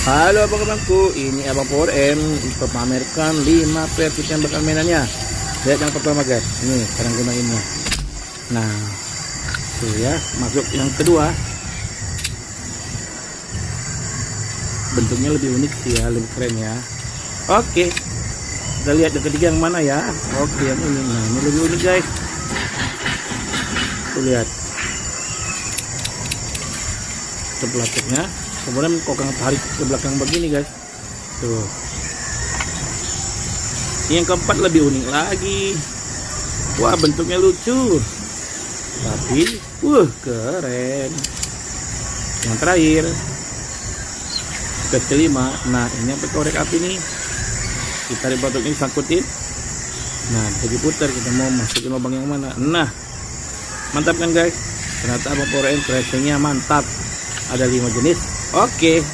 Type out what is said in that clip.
Halo abang-abangku, ini Abang Power M untuk memamerkan 5 versi tembakan mainannya. Lihat yang pertama guys, ini cara gunainnya. Nah, tuh ya, masuk yang kedua. Bentuknya lebih unik sih ya, lebih keren ya. Oke, kita lihat yang ketiga yang mana ya. Oke, yang ini. Nah, ini lebih unik guys. Tuh lihat. Plastiknya, kemudian kokang tarik ke belakang begini guys. Tuh. Yang keempat lebih unik lagi. Wah, bentuknya lucu, tapi keren. Yang terakhir, kelima. Nah, ini yang korek api nih. Kita tarik batuk ini, sangkutin. Nah, jadi putar, kita mau masukin lubang yang mana. Nah, mantap kan guys. Ternyata Abang Power M kreasinya mantap. Ada 5 jenis. Oke.